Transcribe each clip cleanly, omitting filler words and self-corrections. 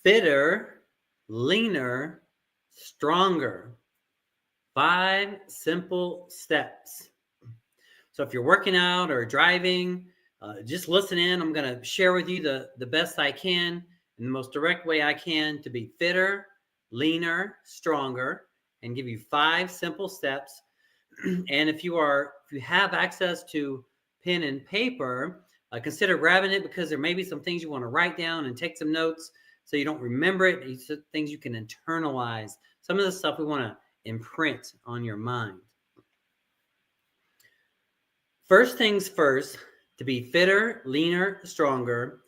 fitter, leaner, stronger. 5 simple steps. So if you're working out or driving, just listen in. I'm going to share with you the best I can in the most direct way I can to be fitter, leaner, stronger, and give you 5 simple steps. And if you have access to pen and paper, consider grabbing it, because there may be some things you want to write down and take some notes so you don't remember it. These are things you can internalize. Some of the stuff we want to imprint on your mind. First things first, to be fitter, leaner, stronger,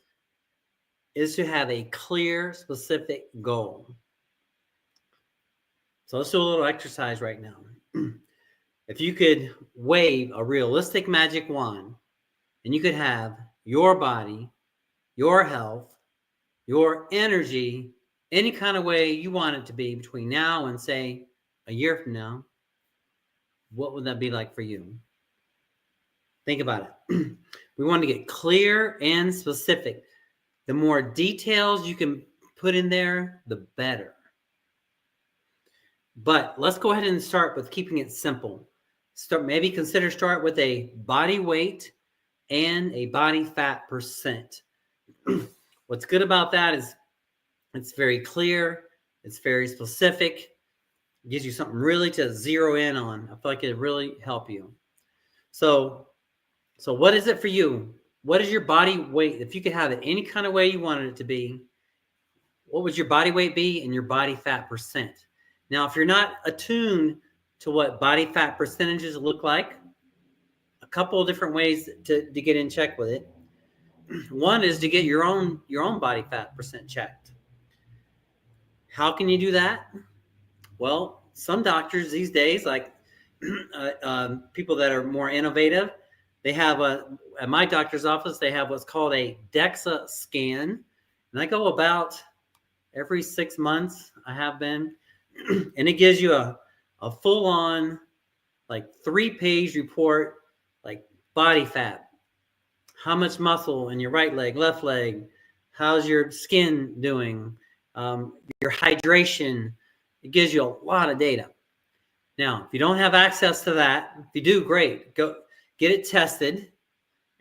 is to have a clear, specific goal. So let's do a little exercise right now. If you could wave a realistic magic wand and you could have your body, your health, your energy, any kind of way you want it to be between now and, say, a year from now, what would that be like for you? Think about it. We want to get clear and specific. The more details you can put in there, the better. But let's go ahead and start with keeping it simple. Consider start with a body weight and a body fat percent. What's good about that is it's very clear. It's very specific. It gives you something really to zero in on. I feel like it'd really help you. So what is it for you? What is your body weight? If you could have it any kind of way you wanted it to be, what would your body weight be and your body fat percent? Now, if you're not attuned to what body fat percentages look like, a couple of different ways to get in check with it. One is to get your own body fat percent checked. How can you do that? Well, some doctors these days, like people that are more innovative, they have at my doctor's office, they have what's called a DEXA scan. And I go about every 6 months, I have been. And it gives you a full-on, like 3-page report, like body fat, how much muscle in your right leg, left leg, how's your skin doing, your hydration. It gives you a lot of data. Now, if you don't have access to that, if you do, great. Go get it tested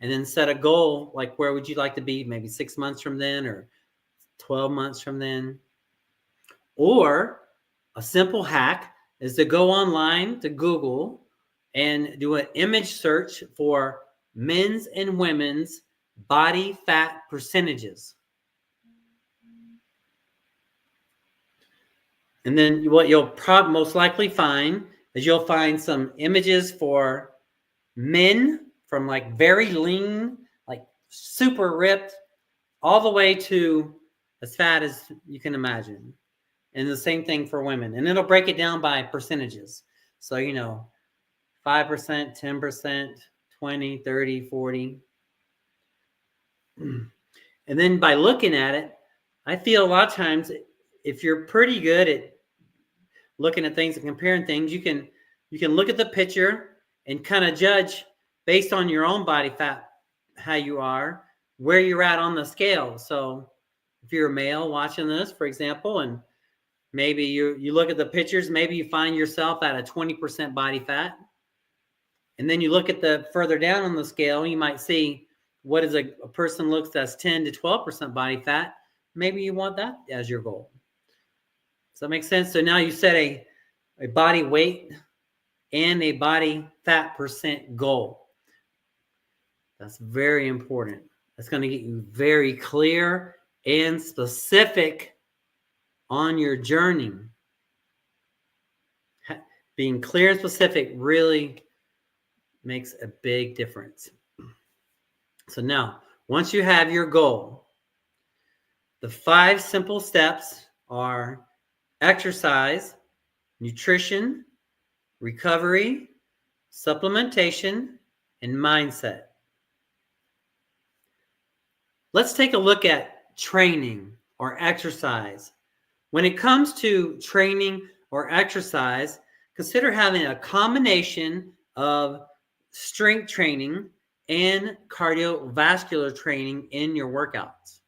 and then set a goal, like where would you like to be maybe 6 months from then or 12 months from then. Or a simple hack is to go online to Google and do an image search for men's and women's body fat percentages. And then what you'll most likely find is you'll find some images for men from like very lean, like super ripped, all the way to as fat as you can imagine. And the same thing for women. And it'll break it down by percentages. So, 5%, 10%, 20, 30, 40. And then by looking at it, I feel a lot of times if you're pretty good at looking at things and comparing things, you can look at the picture and kind of judge based on your own body fat, how you are, where you're at on the scale. So if you're a male watching this, for example, and maybe you look at the pictures, maybe you find yourself at a 20% body fat. And then you look at the further down on the scale, you might see what is a person looks that's 10 to 12% body fat. Maybe you want that as your goal. Does that make sense? So now you set a body weight and a body fat percent goal. That's very important. That's going to get you very clear and specific on your journey. Being clear and specific really makes a big difference. So now, once you have your goal, the 5 simple steps are exercise, nutrition, recovery, supplementation, and mindset. Let's take a look at training or exercise. When it comes to training or exercise, consider having a combination of strength training and cardiovascular training in your workouts.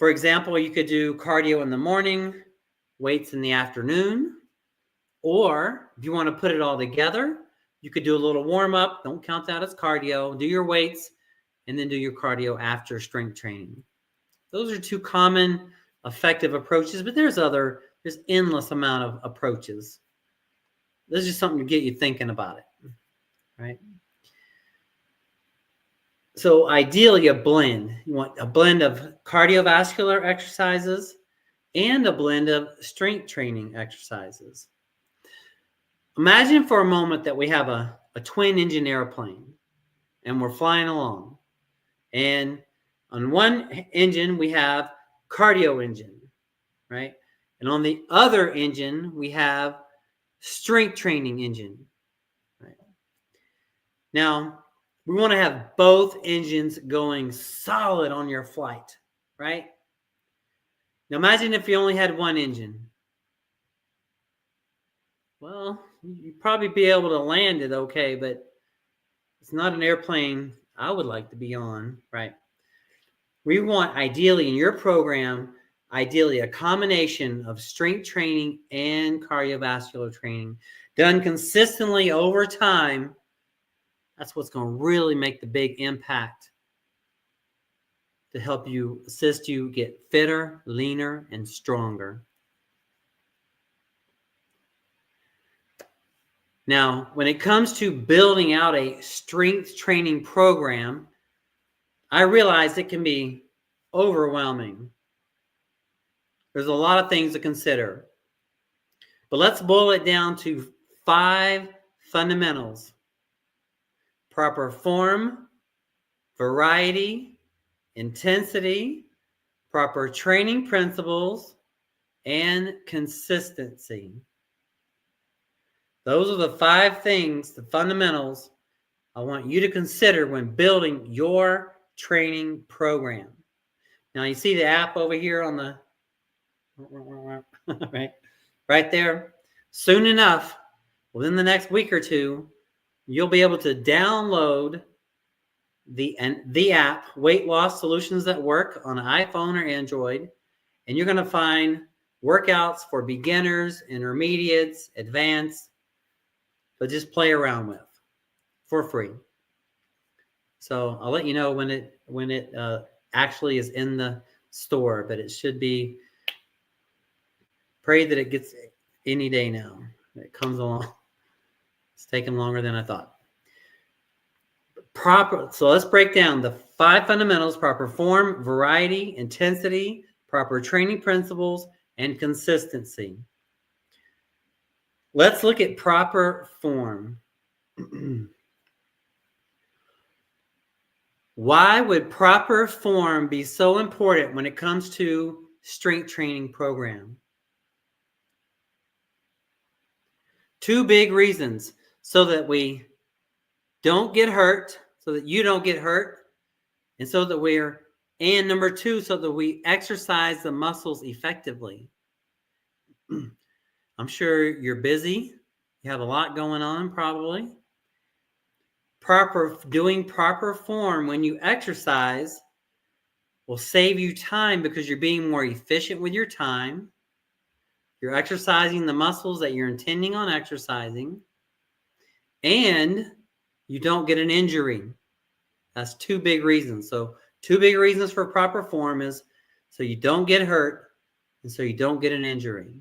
For example, you could do cardio in the morning, weights in the afternoon, or if you want to put it all together, you could do a little warm up. Don't count that as cardio. Do your weights and then do your cardio after strength training. Those are two common effective approaches, but there's endless amount of approaches. This is just something to get you thinking about it, right? So ideally a blend. You want a blend of cardiovascular exercises and a blend of strength training exercises. Imagine for a moment that we have a twin engine airplane and we're flying along. And on one engine, we have cardio engine, right? And on the other engine, we have strength training engine, right? Now, we want to have both engines going solid on your flight, right? Now, imagine if you only had one engine. Well, you'd probably be able to land it okay, but it's not an airplane I would like to be on, right? We want, ideally, in your program, ideally a combination of strength training and cardiovascular training done consistently over time. That's what's going to really make the big impact to help you, assist you get fitter, leaner, and stronger. Now, when it comes to building out a strength training program, I realize it can be overwhelming. There's a lot of things to consider. But let's boil it down to 5 fundamentals: proper form, variety, intensity, proper training principles, and consistency. Those are the 5 things, the fundamentals, I want you to consider when building your training program. Now, you see the app over here on the right there. Soon enough, within the next week or two, you'll be able to download the app, Weight Loss Solutions That Work, on iPhone or Android, and you're going to find workouts for beginners, intermediates, advanced, but just play around with for free. So I'll let you know when it actually is in the store, but it should be. Pray that it gets any day now. It comes along. It's taking longer than I thought. So let's break down the 5 fundamentals: proper form, variety, intensity, proper training principles, and consistency. Let's look at proper form. Why would proper form be so important when it comes to strength training program? 2 big reasons: so that we don't get hurt, so that you don't get hurt, and and number 2, so that we exercise the muscles effectively. I'm sure you're busy. You have a lot going on, probably. Doing proper form when you exercise will save you time because you're being more efficient with your time. You're exercising the muscles that you're intending on exercising, and you don't get an injury. That's 2 big reasons. So 2 big reasons for proper form is so you don't get hurt and so you don't get an injury.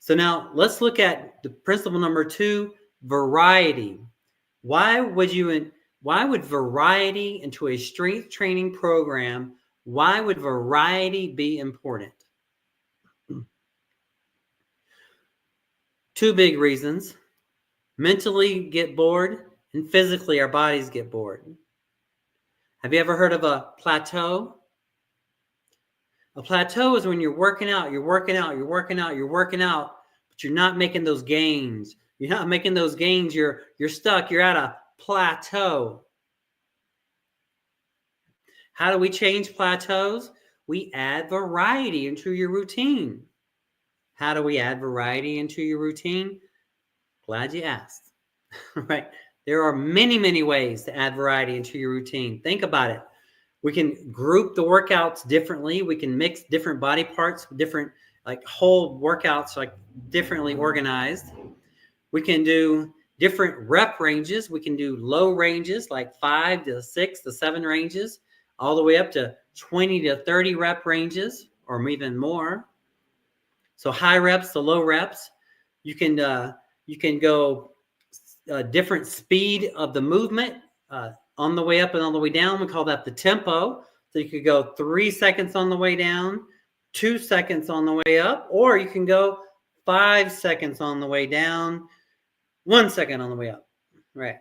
So now let's look at the principle number 2, variety. Why would variety into a strength training program, why would variety be important? 2 big reasons. Mentally get bored, and physically our bodies get bored. Have you ever heard of a plateau? A plateau is when you're working out, but you're not making those gains. You're not making those gains. You're stuck. You're at a plateau. How do we change plateaus? We add variety into your routine. How do we add variety into your routine? Glad you asked. Right? There are many, many ways to add variety into your routine. Think about it. We can group the workouts differently. We can mix different body parts, different like whole workouts, like differently organized. We can do different rep ranges. We can do low ranges like 5 to 6 to 7 ranges, all the way up to 20 to 30 rep ranges or even more. So high reps to low reps. You can go different speed of the movement on the way up and on the way down. We call that the tempo. So you could go 3 seconds on the way down, 2 seconds on the way up, or you can go 5 seconds on the way down, 1 second on the way up, right?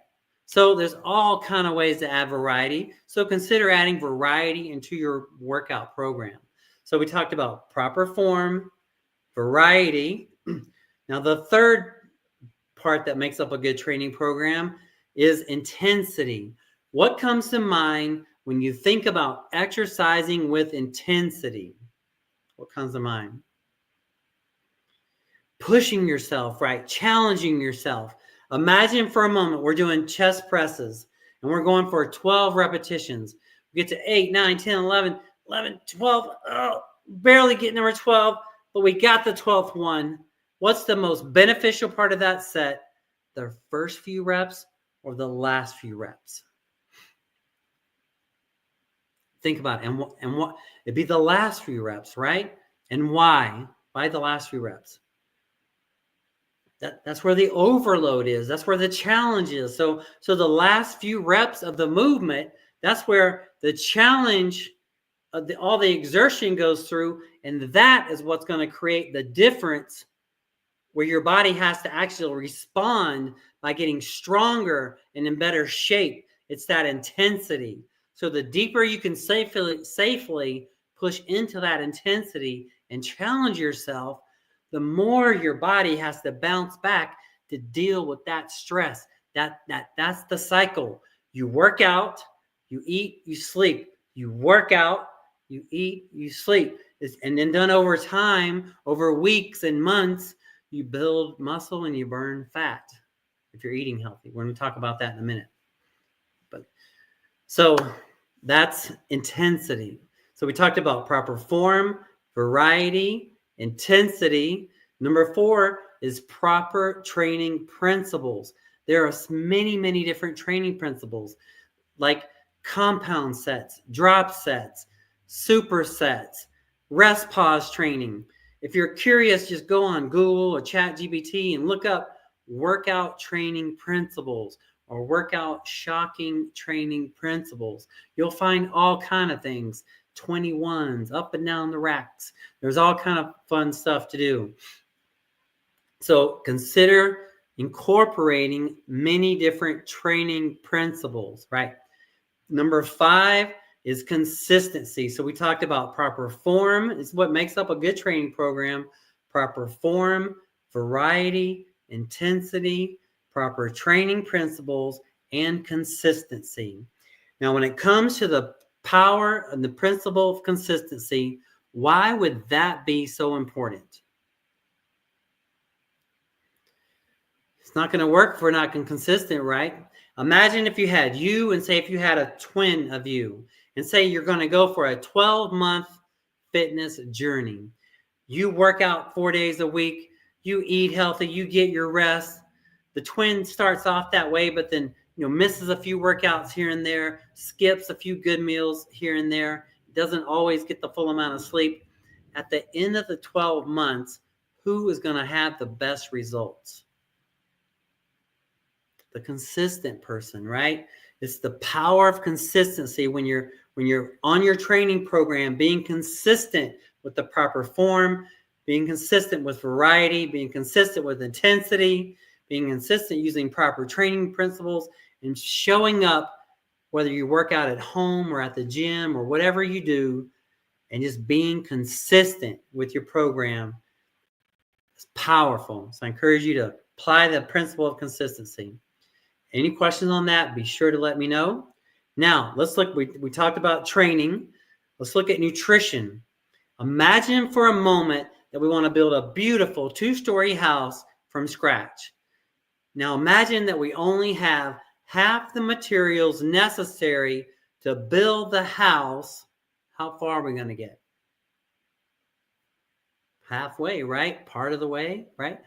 So there's all kind of ways to add variety. So consider adding variety into your workout program. So we talked about proper form, variety. Now the third part that makes up a good training program is intensity. What comes to mind when you think about exercising with intensity? What comes to mind? Pushing yourself, right? Challenging yourself. Imagine for a moment we're doing chest presses and we're going for 12 repetitions. We get to 8, 9, 10, 11, 12. Oh, barely getting number 12, but we got the 12th one. What's the most beneficial part of that set? The first few reps or the last few reps? Think about it. And what it'd be the last few reps, right? And why? Why the last few reps? That's where the overload is. That's where the challenge is. So the last few reps of the movement, that's where the challenge of all the exertion goes through, and that is what's going to create the difference where your body has to actually respond by getting stronger and in better shape. It's that intensity. So the deeper you can safely push into that intensity and challenge yourself, the more your body has to bounce back to deal with that stress. That's the cycle. You work out, you eat, you sleep. You work out, you eat, you sleep. And then done over time, over weeks and months, you build muscle and you burn fat if you're eating healthy. We're going to talk about that in a minute. But so that's intensity. So we talked about proper form, variety, intensity. Number 4 is proper training principles. There are many, many different training principles like compound sets, drop sets, supersets, rest pause training. If you're curious, just go on Google or ChatGPT and look up workout training principles or workout shocking training principles. You'll find all kind of things, 21s, up and down the racks. There's all kind of fun stuff to do. So consider incorporating many different training principles, right? Number 5 is consistency. So we talked about proper form. It's what makes up a good training program. Proper form, variety, intensity, proper training principles, and consistency. Now, when it comes to the power and the principle of consistency, why would that be so important? It's not going to work if we're not consistent, right? Imagine if you had a twin of you, and say you're going to go for a 12-month fitness journey. You work out 4 days a week, you eat healthy, you get your rest. The twin starts off that way, but then misses a few workouts here and there, skips a few good meals here and there, doesn't always get the full amount of sleep. At the end of the 12 months, who is going to have the best results? The consistent person, right? It's the power of consistency when you're on your training program, being consistent with the proper form, being consistent with variety, being consistent with intensity, being consistent using proper training principles, and showing up, whether you work out at home or at the gym or whatever you do, and just being consistent with your program is powerful. So I encourage you to apply the principle of consistency. Any questions on that, be sure to let me know. Now, let's look. We talked about training. Let's look at nutrition. Imagine for a moment that we want to build a beautiful 2-story house from scratch. Now, imagine that we only have half the materials necessary to build the house, how far are we going to get? Halfway, right? Part of the way, right?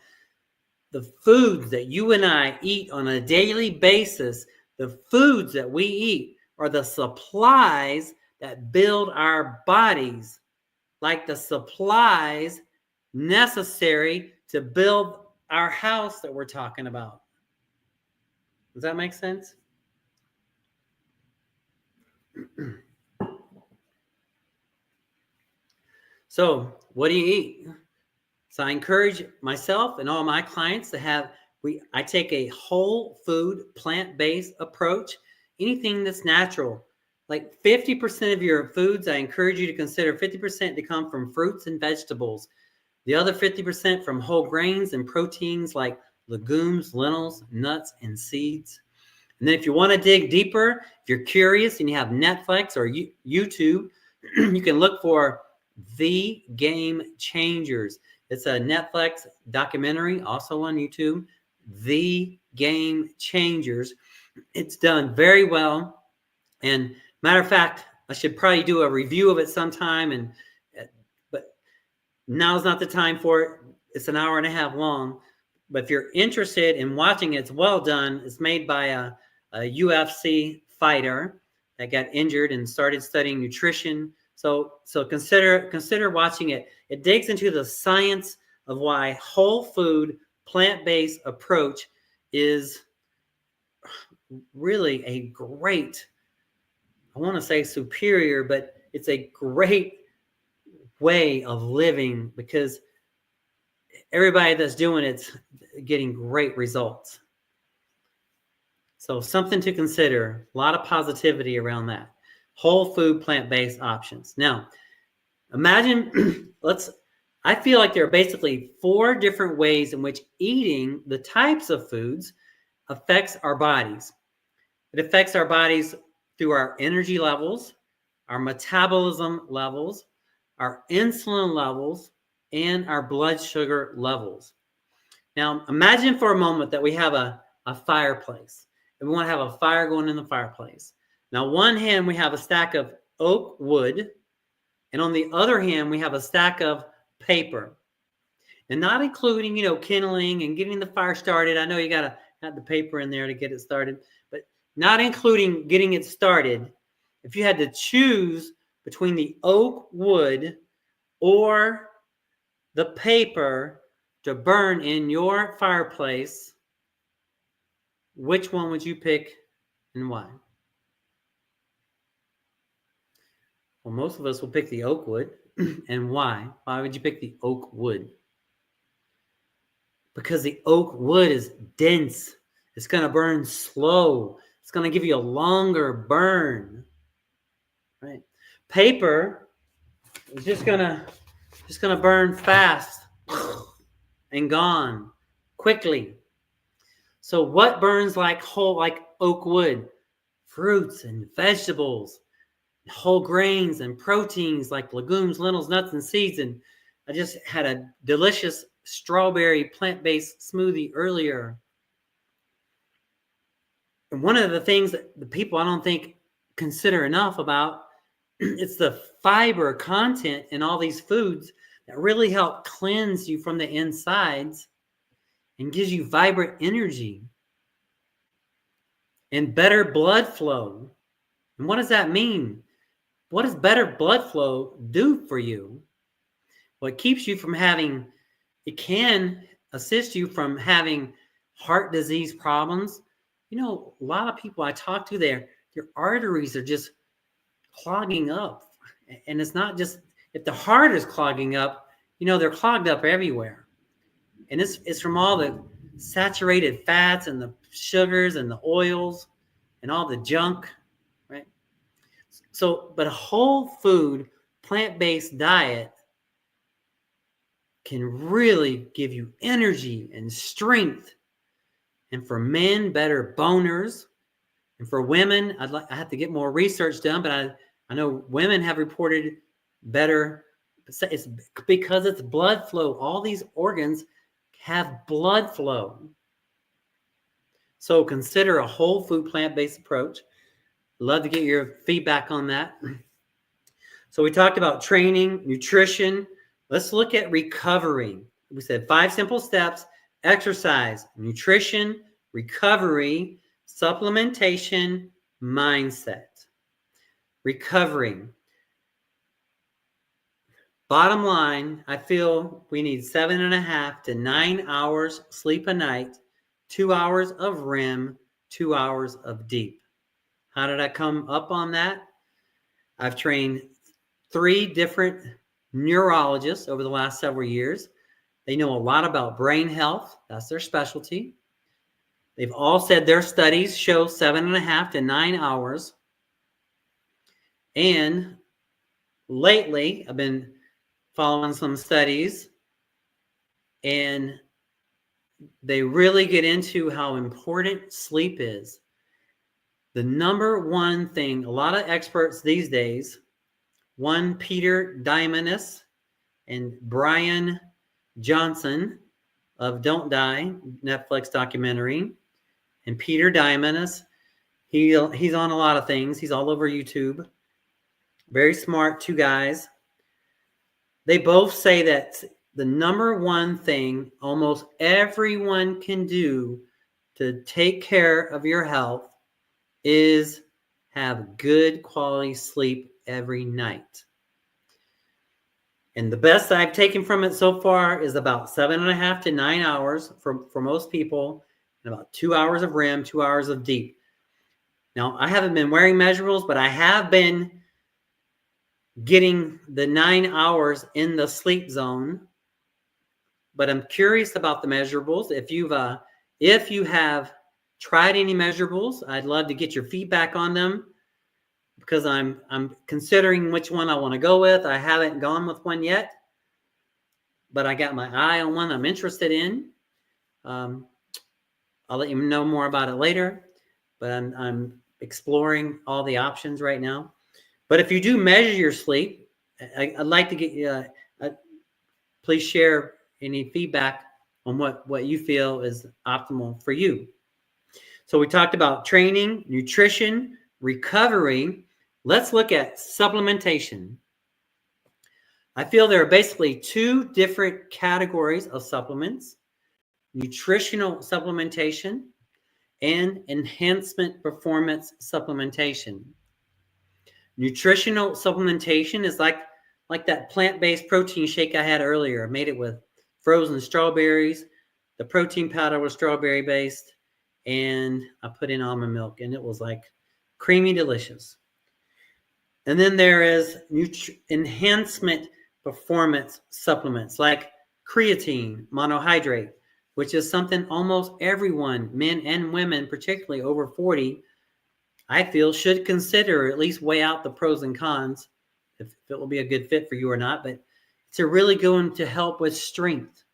The foods that you and I eat on a daily basis, the foods that we eat are the supplies that build our bodies, like the supplies necessary to build our house that we're talking about. Does that make sense? So, what do you eat? So I encourage myself and all my clients to have, I take a whole food, plant-based approach, anything that's natural. Like 50% of your foods, I encourage you to consider 50% to come from fruits and vegetables. The other 50% from whole grains and proteins like legumes, lentils, nuts, and seeds. And then if you want to dig deeper, if you're curious and you have Netflix or YouTube, you can look for The Game Changers. It's a Netflix documentary, also on YouTube, The Game Changers. It's done very well. And matter of fact, I should probably do a review of it sometime, but now's not the time for it. It's an hour and a half long. But if you're interested in watching it, it's well done. It's made by a UFC fighter that got injured and started studying nutrition. So consider watching it. It digs into the science of why whole food, plant-based approach is really a great, I want to say superior, but it's a great way of living because everybody that's doing it's getting great results. So something to consider. A lot of positivity around that. Whole food, plant-based options. Now, imagine, I feel like there are basically 4 different ways in which eating the types of foods affects our bodies. It affects our bodies through our energy levels, our metabolism levels, our insulin levels, and our blood sugar levels. Now, imagine for a moment that we have a fireplace, and we want to have a fire going in the fireplace. Now, one hand, we have a stack of oak wood, and on the other hand, we have a stack of paper. And not including, kindling and getting the fire started. I know you got to have the paper in there to get it started, but not including getting it started. If you had to choose between the oak wood or the paper to burn in your fireplace, which one would you pick and why? Well, most of us will pick the oak wood. And why? Why would you pick the oak wood? Because the oak wood is dense. It's going to burn slow. It's going to give you a longer burn. Right? Paper is just going to burn fast and gone quickly. So what burns like oak wood? Fruits and vegetables, whole grains and proteins like legumes, lentils, nuts, and seeds. And I just had a delicious strawberry plant-based smoothie earlier. And one of the things that the people I don't think consider enough about, it's the fiber content in all these foods that really help cleanse you from the insides and gives you vibrant energy and better blood flow. And what does that mean? What does better blood flow do for you? Well, it keeps you from it can assist you from having heart disease problems. A lot of people I talk to, their arteries are just clogging up. And it's not just, if the heart is clogging up, they're clogged up everywhere. And it's from all the saturated fats and the sugars and the oils and all the junk, right? So, but a whole food, plant-based diet can really give you energy and strength. And for men, better boners. And for women, I have to get more research done, but I know women have reported better. It's because it's blood flow. All these organs have blood flow. So consider a whole food plant-based approach. Love to get your feedback on that. So we talked about training, nutrition. Let's look at recovery. We said 5 simple steps: exercise, nutrition, recovery, supplementation, mindset. Recovery. Bottom line, I feel we need 7.5 to 9 hours sleep a night, 2 hours of REM, 2 hours of deep. How did I come up on that? I've trained 3 different neurologists over the last several years. They know a lot about brain health. That's their specialty. They've all said their studies show 7.5 to 9 hours. And lately, I've been following some studies, and they really get into how important sleep is. The number one thing, a lot of experts these days, one Peter Diamandis and Brian Johnson of Don't Die, Netflix documentary, and Peter Diamandis, he's on a lot of things. He's all over YouTube. Very smart 2 guys. They both say that the number one thing almost everyone can do to take care of your health is have good quality sleep every night. And the best I've taken from it so far is about 7.5 to 9 hours for most people, and about 2 hours of REM, 2 hours of deep. Now, I haven't been wearing measurables, but I have been getting the 9 hours in the sleep zone. But I'm curious about the measurables. If you have tried any measurables, I'd love to get your feedback on them, because I'm considering which one I want to go with. I haven't gone with one yet, but I got my eye on one I'm interested in. I'll let you know more about it later, but I'm exploring all the options right now. But if you do measure your sleep, I'd like to get please share any feedback on what you feel is optimal for you. So we talked about training, nutrition, recovery. Let's look at supplementation. I feel there are basically 2 different categories of supplements: nutritional supplementation and enhancement performance supplementation. Nutritional supplementation is like that plant-based protein shake I had earlier. I made it with frozen strawberries. The protein powder was strawberry-based, and I put in almond milk, and it was like creamy delicious. And then there is enhancement performance supplements like creatine monohydrate, which is something almost everyone, men and women, particularly over 40, I feel should consider, or at least weigh out the pros and cons, if it will be a good fit for you or not. But it's really going to help with strength.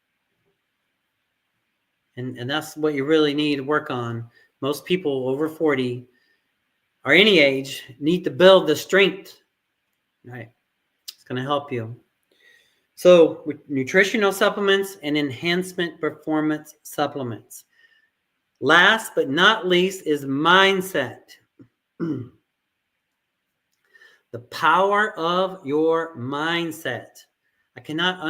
And that's what you really need to work on. Most people over 40 or any age need to build the strength, right? It's going to help you. So with nutritional supplements and enhancement performance supplements. Last but not least is mindset. The power of your mindset. I cannot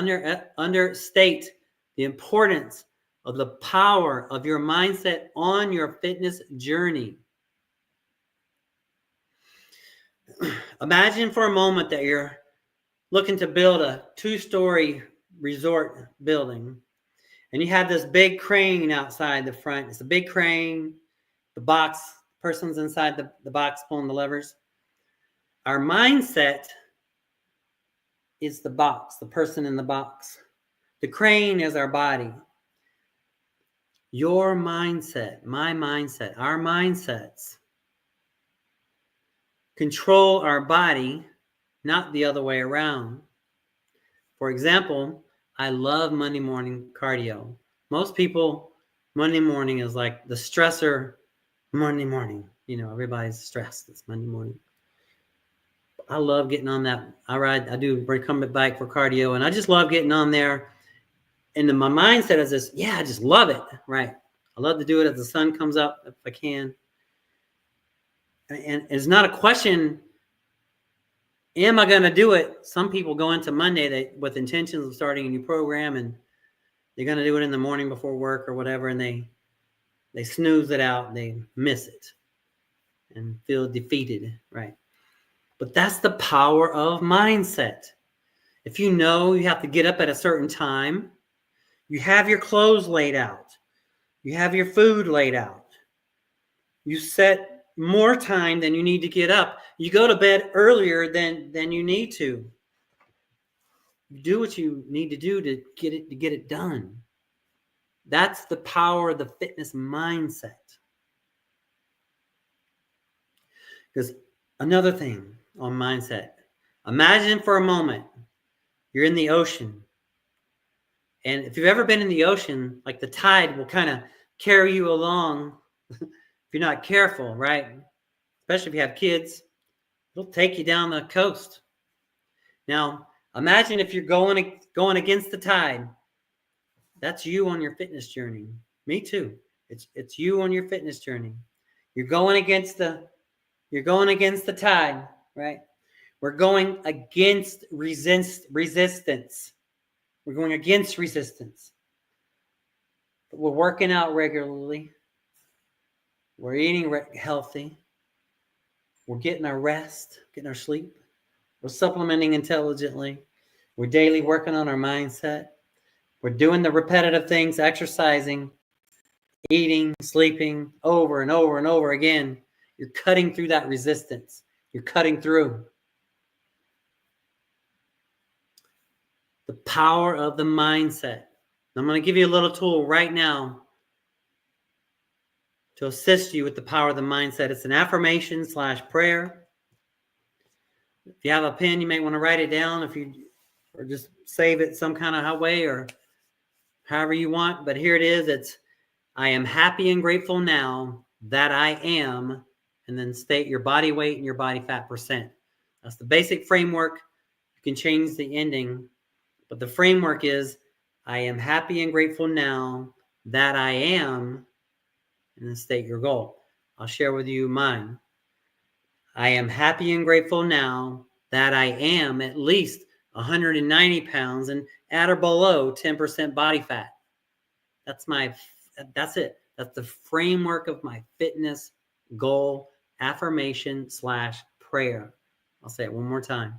understate the importance of the power of your mindset on your fitness journey. Imagine for a moment that you're looking to build a 2-story resort building, and you have this big crane outside the front. It's a big crane. The person's inside the box pulling the levers. Our mindset is the box, the person in the box. The crane is our body. Your mindset, my mindset, our mindsets control our body, not the other way around. For example, I love Monday morning cardio. Most people, Monday morning is like the stressor Monday morning. You know, everybody's stressed. It's Monday morning. I love getting on that. I do recumbent bike for cardio, and I just love getting on there. And then my mindset is this, I just love it, right? I love to do it as the sun comes up if I can. And it's not a question, am I going to do it? Some people go into Monday with intentions of starting a new program, and they're going to do it in the morning before work or whatever, and they snooze it out and they miss it and feel defeated, right? But that's the power of mindset. If you know you have to get up at a certain time, you have your clothes laid out, you have your food laid out, you set more time than you need to get up, you go to bed earlier than you need to. You do what you need to do to get it done. That's the power of the fitness mindset. Because another thing on mindset, imagine for a moment you're in the ocean. And if you've ever been in the ocean, like the tide will kind of carry you along if you're not careful, right? Especially if you have kids, it'll take you down the coast. Now, imagine if you're going against the tide. That's you on your fitness journey. Me too. It's you on your fitness journey. You're going against the tide, right? We're going against resistance. We're going against resistance. But we're working out regularly. We're eating healthy. We're getting our rest, getting our sleep. We're supplementing intelligently. We're daily working on our mindset. We're doing the repetitive things, exercising, eating, sleeping over and over and over again. You're cutting through that resistance. You're cutting through. The power of the mindset. I'm going to give you a little tool right now to assist you with the power of the mindset. It's an affirmation / prayer. If you have a pen, you may want to write it down or just save it some kind of way or however you want. But here it is. It's, I am happy and grateful now that I am, and then state your body weight and your body fat percent. That's the basic framework. You can change the ending, but the framework is, I am happy and grateful now that I am, and then state your goal. I'll share with you mine. I am happy and grateful now that I am at least 190 pounds and at or below 10% body fat. That's it. That's the framework of my fitness goal, affirmation / prayer. I'll say it one more time.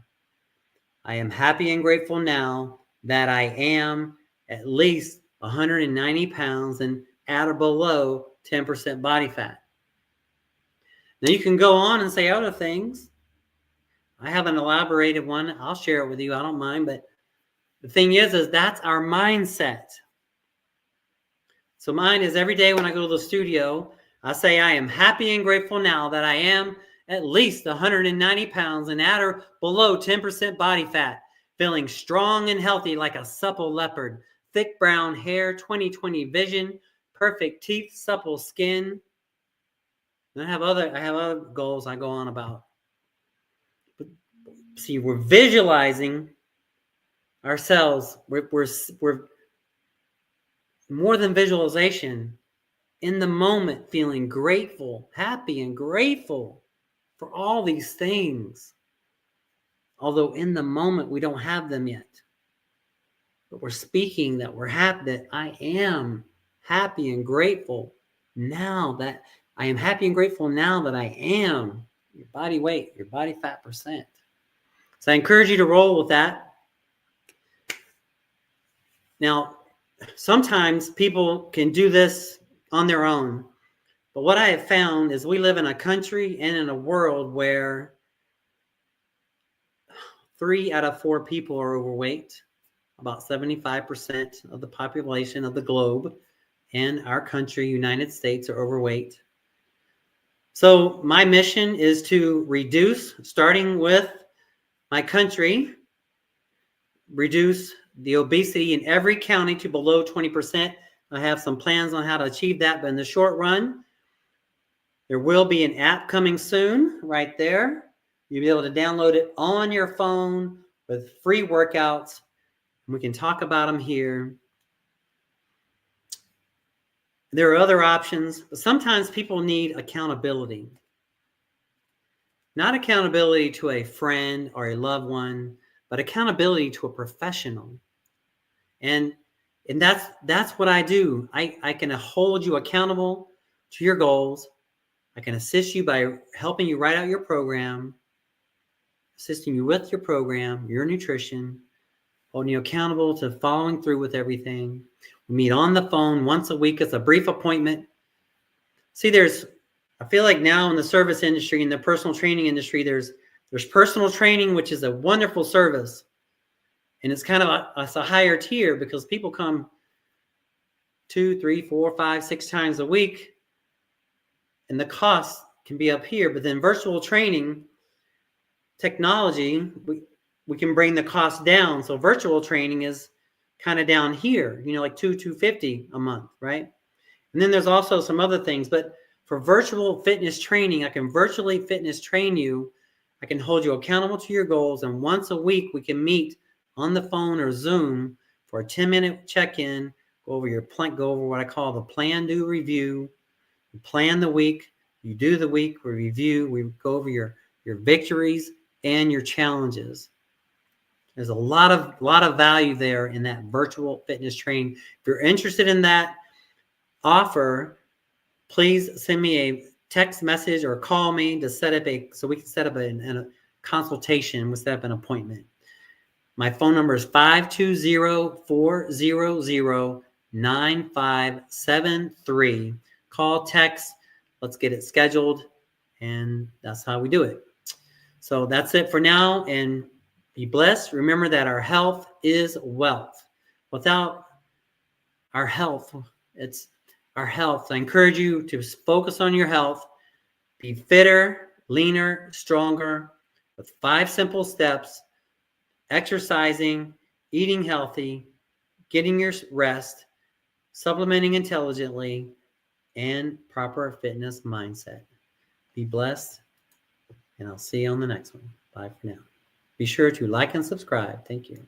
I am happy and grateful now that I am at least 190 pounds and at or below 10% body fat. Then you can go on and say other things. I have an elaborated one. I'll share it with you. I don't mind. But the thing is that's our mindset. So mine is every day when I go to the studio, I say I am happy and grateful now that I am at least 190 pounds and at or below 10% body fat, feeling strong and healthy like a supple leopard, thick brown hair, 20/20 vision, perfect teeth, supple skin. And I have other goals I go on about. But see, we're visualizing ourselves. We're more than visualization. In the moment, feeling grateful, happy and grateful for all these things. Although in the moment, we don't have them yet. But we're speaking that we're happy, that I am happy and grateful now that I am happy and grateful now that I am your body weight, your body fat percent. So I encourage you to roll with that. Now, sometimes people can do this on their own. But what I have found is we live in a country and in a world where 3 out of 4 people are overweight. About 75% of the population of the globe and our country, United States, are overweight. So my mission is to reduce, starting with my country, reduce the obesity in every county to below 20%. I have some plans on how to achieve that, but in the short run, there will be an app coming soon right there. You'll be able to download it on your phone with free workouts. We can talk about them here. There are other options, but sometimes people need accountability. Not accountability to a friend or a loved one, but accountability to a professional. And that's what I do. I can hold you accountable to your goals. I can assist you by helping you write out your program, assisting you with your program, your nutrition, holding you accountable to following through with everything. We meet on the phone once a week. It's a brief appointment. See, I feel like now in the service industry, in the personal training industry, there's personal training, which is a wonderful service. And it's kind of it's a higher tier because people come 2, 3, 4, 5, 6 times a week. And the cost can be up here. But then virtual training, technology, we can bring the cost down. So virtual training is kind of down here, like $250 a month, right? And then there's also some other things. But for virtual fitness training, I can virtually fitness train you. I can hold you accountable to your goals. And once a week, we can meet on the phone or Zoom for a 10-minute check-in, go over what I call the plan, do, review. You plan the week, you do the week, we review, we go over your victories and your challenges. There's a lot of value there in that virtual fitness training. If you're interested in that offer, please send me a text message or call me to set up so we can set up a consultation. We'll set up an appointment. My phone number is 520-400-9573. Call, text, let's get it scheduled, and that's how we do it. So that's it for now, and be blessed. Remember that our health is wealth. Without our health, it's our health. I encourage you to focus on your health, be fitter, leaner, stronger, with 5 simple steps: exercising, eating healthy, getting your rest, supplementing intelligently, and proper fitness mindset. Be blessed, and I'll see you on the next one. Bye for now. Be sure to like and subscribe. Thank you.